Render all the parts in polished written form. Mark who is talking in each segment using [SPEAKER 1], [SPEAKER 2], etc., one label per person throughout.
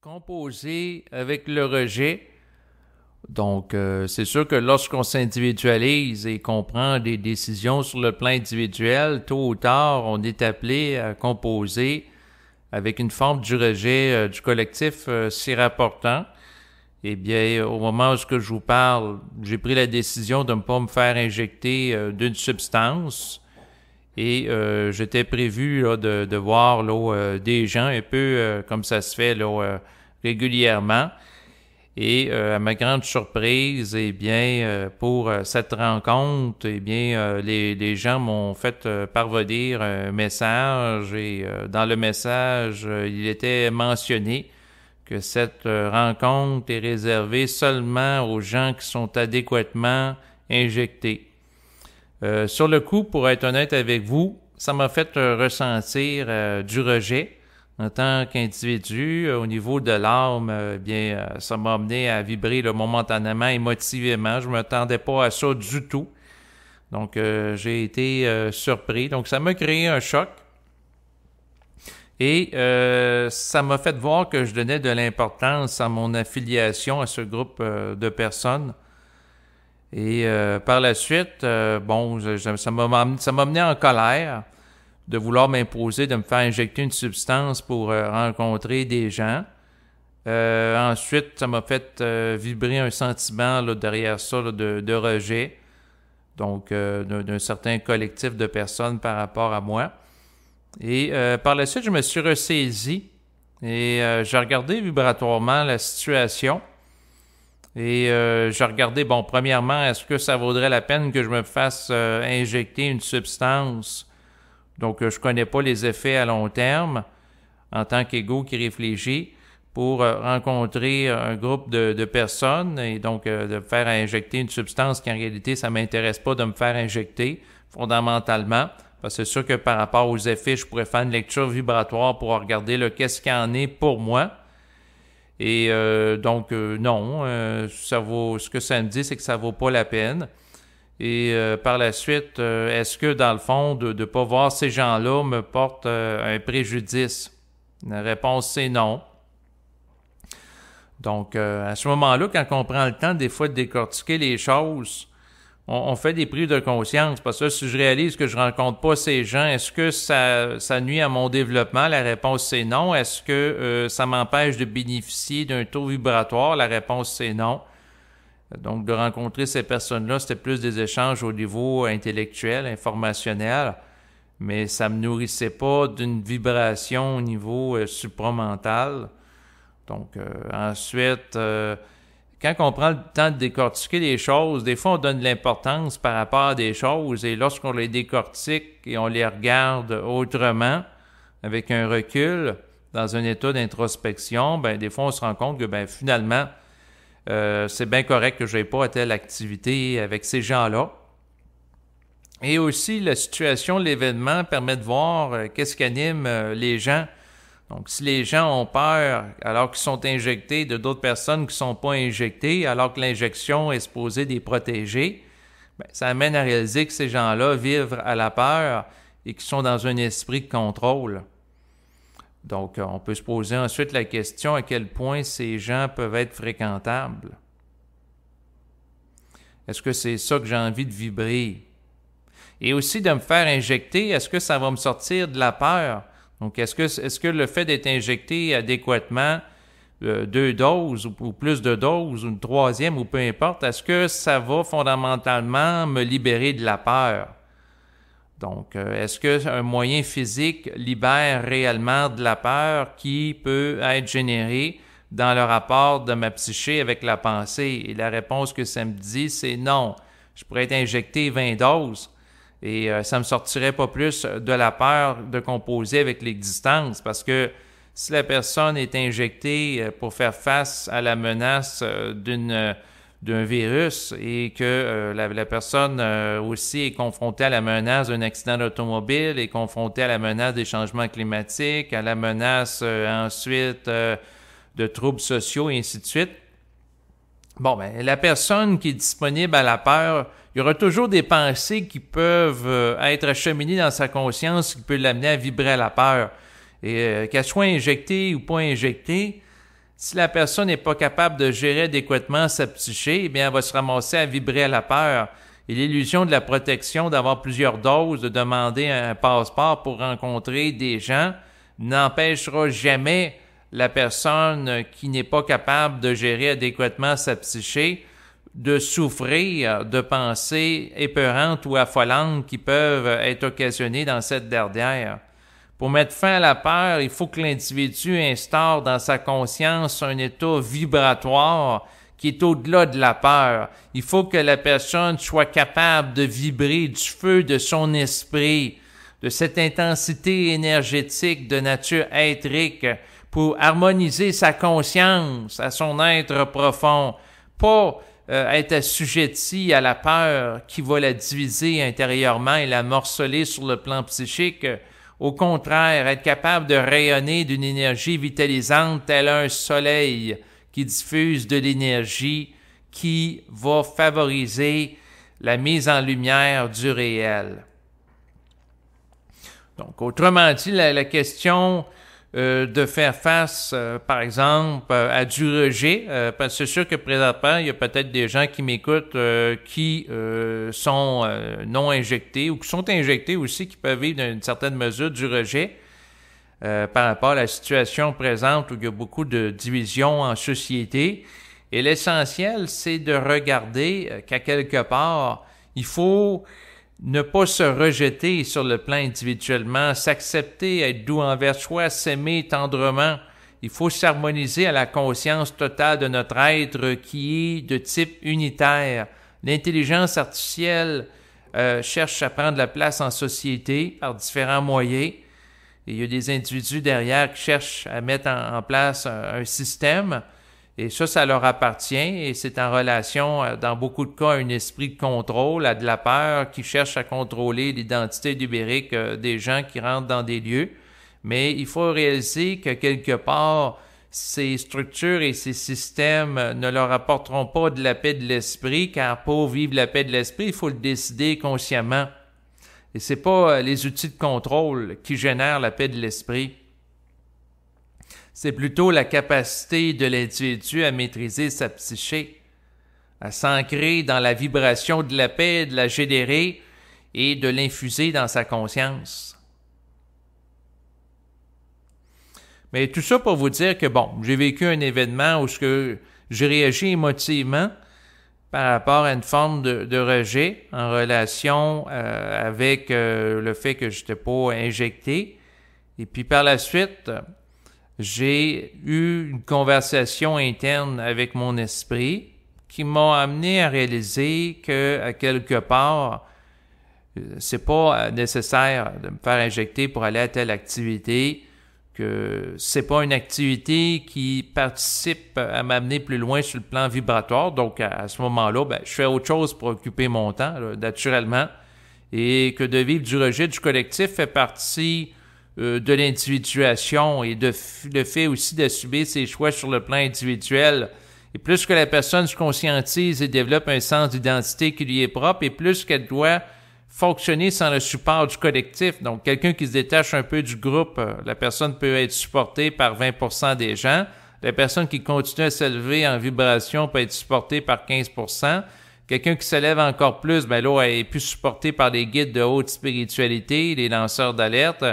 [SPEAKER 1] Composer avec le rejet. Donc, c'est sûr que lorsqu'on s'individualise et qu'on prend des décisions sur le plan individuel, tôt ou tard, on est appelé à composer avec une forme du rejet du collectif s'y rapportant. Eh bien, au moment où je vous parle, j'ai pris la décision de ne pas me faire injecter d'une substance. Et j'étais prévu là, de voir là, des gens un peu comme ça se fait là, régulièrement. Et à ma grande surprise, eh bien, pour cette rencontre, eh bien, les gens m'ont fait parvenir un message et dans le message, il était mentionné que cette rencontre est réservée seulement aux gens qui sont adéquatement injectés. Sur le coup, pour être honnête avec vous, ça m'a fait ressentir du rejet en tant qu'individu. Au niveau de l'âme, bien, ça m'a amené à vibrer là, momentanément, émotivement. Je ne m'attendais pas à ça du tout. Donc, j'ai été surpris. Donc, ça m'a créé un choc. Et ça m'a fait voir que je donnais de l'importance à mon affiliation à ce groupe de personnes. Et par la suite, bon, ça m'a mené en colère de vouloir m'imposer de me faire injecter une substance pour rencontrer des gens. Ensuite, ça m'a fait vibrer un sentiment là, derrière ça là, de rejet, donc d'un certain collectif de personnes par rapport à moi. Et par la suite, je me suis ressaisi et j'ai regardé vibratoirement la situation. Et j'ai regardé, bon, premièrement, est-ce que ça vaudrait la peine que je me fasse injecter une substance? Donc, je connais pas les effets à long terme en tant qu'ego qui réfléchit pour rencontrer un groupe de personnes et donc de faire injecter une substance qui en réalité, ça m'intéresse pas de me faire injecter fondamentalement. Parce que c'est sûr que par rapport aux effets, je pourrais faire une lecture vibratoire pour regarder là, qu'est-ce qu'il y en est pour moi. Et donc, non, ça vaut, ce que ça me dit, c'est que ça vaut pas la peine. Et par la suite, est-ce que dans le fond, de ne pas voir ces gens-là me porte un préjudice? La réponse, c'est non. Donc, à ce moment-là, quand on prend le temps des fois de décortiquer les choses, on fait des prises de conscience. Parce que si je réalise que je rencontre pas ces gens, est-ce que ça nuit à mon développement? La réponse, c'est non. Est-ce que ça m'empêche de bénéficier d'un taux vibratoire? La réponse, c'est non. Donc, de rencontrer ces personnes-là, c'était plus des échanges au niveau intellectuel, informationnel, mais ça me nourrissait pas d'une vibration au niveau supramental. Donc, ensuite, quand on prend le temps de décortiquer les choses, des fois, on donne de l'importance par rapport à des choses, et lorsqu'on les décortique et on les regarde autrement, avec un recul, dans un état d'introspection, ben des fois, on se rend compte que ben finalement, c'est bien correct que je n'ai pas à telle activité avec ces gens-là. Et aussi, la situation, l'événement permet de voir qu'est-ce qui anime les gens. Donc, si les gens ont peur alors qu'ils sont injectés de d'autres personnes qui ne sont pas injectées, alors que l'injection est supposée les protéger, ben, ça amène à réaliser que ces gens-là vivent à la peur et qu'ils sont dans un esprit de contrôle. Donc, on peut se poser ensuite la question à quel point ces gens peuvent être fréquentables. Est-ce que c'est ça que j'ai envie de vibrer? Et aussi de me faire injecter, est-ce que ça va me sortir de la peur? Donc, est-ce que le fait d'être injecté adéquatement, 2 doses ou plus de doses, ou une troisième, ou peu importe, est-ce que ça va fondamentalement me libérer de la peur? Donc, est-ce qu'un moyen physique libère réellement de la peur qui peut être générée dans le rapport de ma psyché avec la pensée? Et la réponse que ça me dit, c'est non. Je pourrais être injecté 20 doses et ça ne me sortirait pas plus de la peur de composer avec l'existence parce que si la personne est injectée pour faire face à la menace d'un virus et que la personne aussi est confrontée à la menace d'un accident d'automobile, est confrontée à la menace des changements climatiques, à la menace ensuite de troubles sociaux et ainsi de suite. Bon, ben, la personne qui est disponible à la peur, il y aura toujours des pensées qui peuvent être acheminées dans sa conscience qui peuvent l'amener à vibrer à la peur. Et qu'elle soit injectée ou pas injectée, Si la personne n'est pas capable de gérer adéquatement sa psyché, eh bien, elle va se ramasser à vibrer à la peur. Et l'illusion de la protection, d'avoir plusieurs doses, de demander un passeport pour rencontrer des gens, n'empêchera jamais la personne qui n'est pas capable de gérer adéquatement sa psyché de souffrir de pensées épeurantes ou affolantes qui peuvent être occasionnées dans cette dernière. Pour mettre fin à la peur, il faut que l'individu instaure dans sa conscience un état vibratoire qui est au-delà de la peur. Il faut que la personne soit capable de vibrer du feu de son esprit, de cette intensité énergétique de nature éthérique pour harmoniser sa conscience à son être profond, pas être assujetti à la peur qui va la diviser intérieurement et la morceler sur le plan psychique. Au contraire, être capable de rayonner d'une énergie vitalisante tel un soleil qui diffuse de l'énergie qui va favoriser la mise en lumière du réel. Donc, autrement dit, la question de faire face, par exemple, à du rejet, parce que c'est sûr que présentement, il y a peut-être des gens qui m'écoutent qui sont non injectés ou qui sont injectés aussi, qui peuvent vivre d'une certaine mesure du rejet par rapport à la situation présente où il y a beaucoup de divisions en société. Et l'essentiel, c'est de regarder qu'à quelque part, il faut ne pas se rejeter sur le plan individuellement, s'accepter, être doux envers soi, s'aimer tendrement. Il faut s'harmoniser à la conscience totale de notre être qui est de type unitaire. L'intelligence artificielle cherche à prendre la place en société par différents moyens. Et il y a des individus derrière qui cherchent à mettre en place un système. Et ça leur appartient et c'est en relation, dans beaucoup de cas, à un esprit de contrôle, à de la peur qui cherche à contrôler l'identité numérique des gens qui rentrent dans des lieux. Mais il faut réaliser que quelque part, ces structures et ces systèmes ne leur apporteront pas de la paix de l'esprit, car pour vivre la paix de l'esprit, il faut le décider consciemment. Et c'est pas les outils de contrôle qui génèrent la paix de l'esprit. C'est plutôt la capacité de l'individu à maîtriser sa psyché, à s'ancrer dans la vibration de la paix, de la générer et de l'infuser dans sa conscience. Mais tout ça pour vous dire que, bon, j'ai vécu un événement où j'ai réagi émotivement par rapport à une forme de rejet en relation avec le fait que je n'étais pas injecté. Et puis par la suite, j'ai eu une conversation interne avec mon esprit qui m'a amené à réaliser que, à quelque part, c'est pas nécessaire de me faire injecter pour aller à telle activité, que c'est pas une activité qui participe à m'amener plus loin sur le plan vibratoire. Donc, à ce moment-là, je fais autre chose pour occuper mon temps, là, naturellement, et que de vivre du rejet du collectif fait partie de l'individuation et le fait aussi d'assumer ses choix sur le plan individuel. Et plus que la personne se conscientise et développe un sens d'identité qui lui est propre, et plus qu'elle doit fonctionner sans le support du collectif. Donc, quelqu'un qui se détache un peu du groupe, la personne peut être supportée par 20% des gens. La personne qui continue à s'élever en vibration peut être supportée par 15%. Quelqu'un qui s'élève encore plus, là, elle est plus supportée par des guides de haute spiritualité, les lanceurs d'alerte.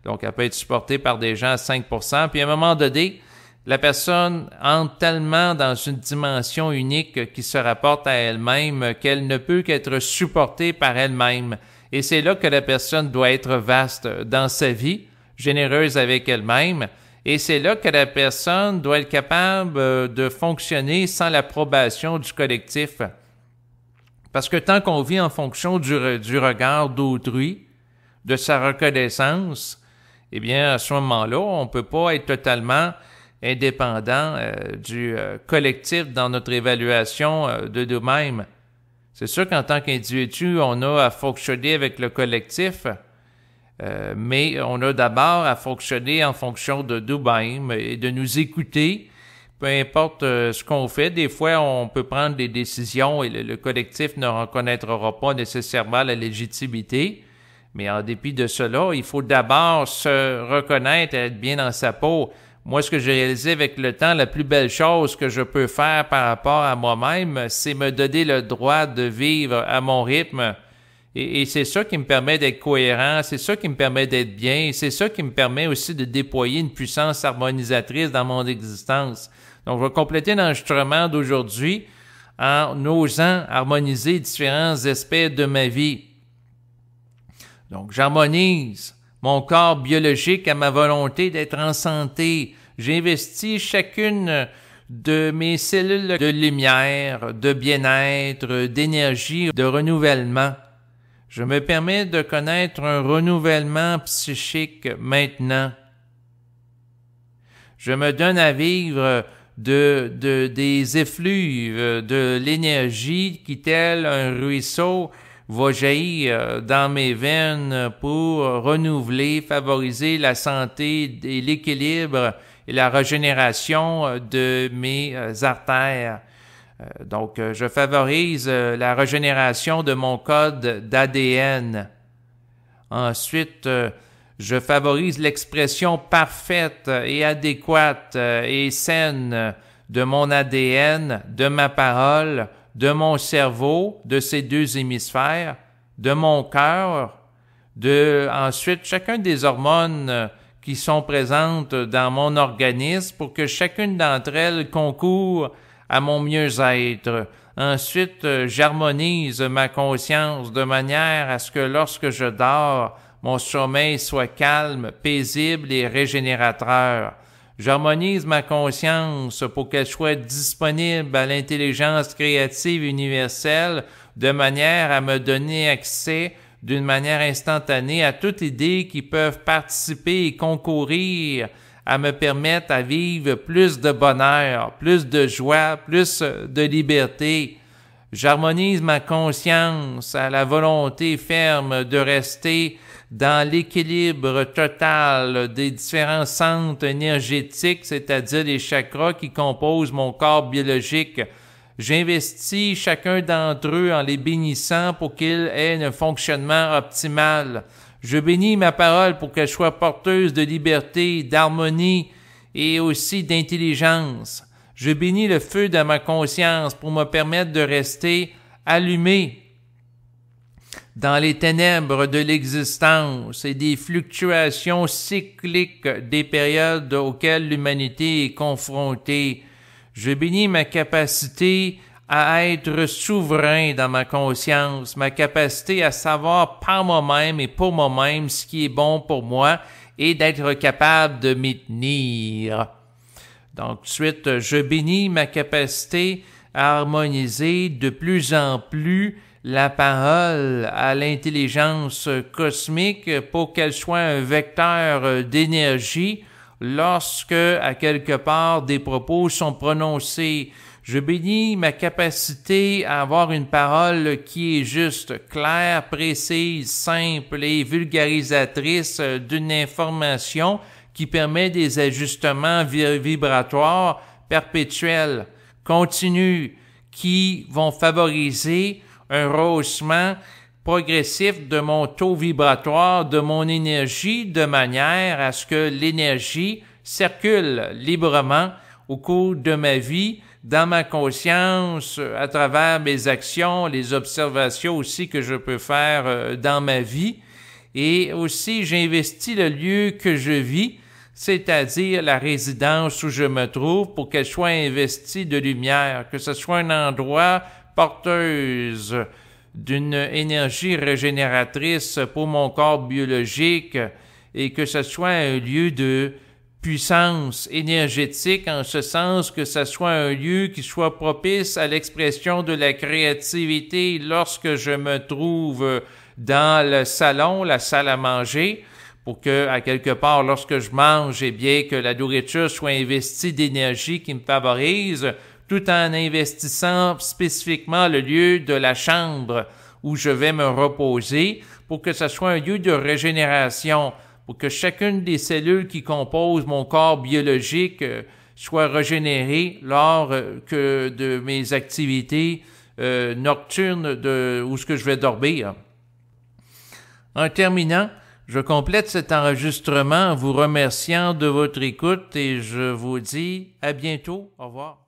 [SPEAKER 1] Donc, elle peut être supportée par des gens à 5%. Puis, à un moment donné, la personne entre tellement dans une dimension unique qui se rapporte à elle-même qu'elle ne peut qu'être supportée par elle-même. Et c'est là que la personne doit être vaste dans sa vie, généreuse avec elle-même. Et c'est là que la personne doit être capable de fonctionner sans l'approbation du collectif. Parce que tant qu'on vit en fonction du regard d'autrui, de sa reconnaissance, eh bien, à ce moment-là, on ne peut pas être totalement indépendant du collectif dans notre évaluation de nous-mêmes. C'est sûr qu'en tant qu'individu, on a à fonctionner avec le collectif, mais on a d'abord à fonctionner en fonction de nous-mêmes et de nous écouter, peu importe ce qu'on fait. Des fois, on peut prendre des décisions et le collectif ne reconnaîtra pas nécessairement la légitimité. Mais en dépit de cela, il faut d'abord se reconnaître et être bien dans sa peau. moi, ce que j'ai réalisé avec le temps, la plus belle chose que je peux faire par rapport à moi-même, c'est me donner le droit de vivre à mon rythme. Et c'est ça qui me permet d'être cohérent, c'est ça qui me permet d'être bien, c'est ça qui me permet aussi de déployer une puissance harmonisatrice dans mon existence. Donc, je vais compléter l'enregistrement d'aujourd'hui en osant harmoniser différents aspects de ma vie. Donc, j'harmonise mon corps biologique à ma volonté d'être en santé. J'investis chacune de mes cellules de lumière, de bien-être, d'énergie, de renouvellement. Je me permets de connaître un renouvellement psychique maintenant. Je me donne à vivre des effluves, de l'énergie qui, tel un ruisseau, va jaillir dans mes veines pour renouveler, favoriser la santé et l'équilibre et la régénération de mes artères. Donc, je favorise la régénération de mon code d'ADN. Ensuite, je favorise l'expression parfaite et adéquate et saine de mon ADN, de ma parole, de mon cerveau, de ces deux hémisphères, de mon cœur, ensuite chacun des hormones qui sont présentes dans mon organisme pour que chacune d'entre elles concourt à mon mieux-être. Ensuite, j'harmonise ma conscience de manière à ce que lorsque je dors, mon sommeil soit calme, paisible et régénérateur. J'harmonise ma conscience pour qu'elle soit disponible à l'intelligence créative universelle de manière à me donner accès d'une manière instantanée à toutes idées qui peuvent participer et concourir à me permettre à vivre plus de bonheur, plus de joie, plus de liberté. J'harmonise ma conscience à la volonté ferme de rester dans l'équilibre total des différents centres énergétiques, c'est-à-dire les chakras qui composent mon corps biologique. J'investis chacun d'entre eux en les bénissant pour qu'ils aient un fonctionnement optimal. Je bénis ma parole pour qu'elle soit porteuse de liberté, d'harmonie et aussi d'intelligence. Je bénis le feu de ma conscience pour me permettre de rester allumé dans les ténèbres de l'existence et des fluctuations cycliques des périodes auxquelles l'humanité est confrontée. Je bénis ma capacité à être souverain dans ma conscience, ma capacité à savoir par moi-même et pour moi-même ce qui est bon pour moi et d'être capable de m'y tenir. Donc, ensuite, je bénis ma capacité à harmoniser de plus en plus la parole à l'intelligence cosmique pour qu'elle soit un vecteur d'énergie lorsque, à quelque part, des propos sont prononcés. Je bénis ma capacité à avoir une parole qui est juste, claire, précise, simple et vulgarisatrice d'une information qui permet des ajustements vibratoires perpétuels, continus, qui vont favoriser un rehaussement progressif de mon taux vibratoire, de mon énergie, de manière à ce que l'énergie circule librement au cours de ma vie, dans ma conscience, à travers mes actions, les observations aussi que je peux faire dans ma vie. Et aussi, j'investis le lieu que je vis, c'est-à-dire la résidence où je me trouve, pour qu'elle soit investie de lumière, que ce soit un endroit porteuse d'une énergie régénératrice pour mon corps biologique et que ce soit un lieu de puissance énergétique en ce sens que ce soit un lieu qui soit propice à l'expression de la créativité lorsque je me trouve dans le salon, la salle à manger, pour que, à quelque part, lorsque je mange, eh bien, que la nourriture soit investie d'énergie qui me favorise, tout en investissant spécifiquement le lieu de la chambre où je vais me reposer, pour que ce soit un lieu de régénération, pour que chacune des cellules qui composent mon corps biologique soit régénérée lors que de mes activités nocturnes où ce que je vais dormir. En terminant, Je complète cet enregistrement en vous remerciant de votre écoute et je vous dis à bientôt. Au revoir.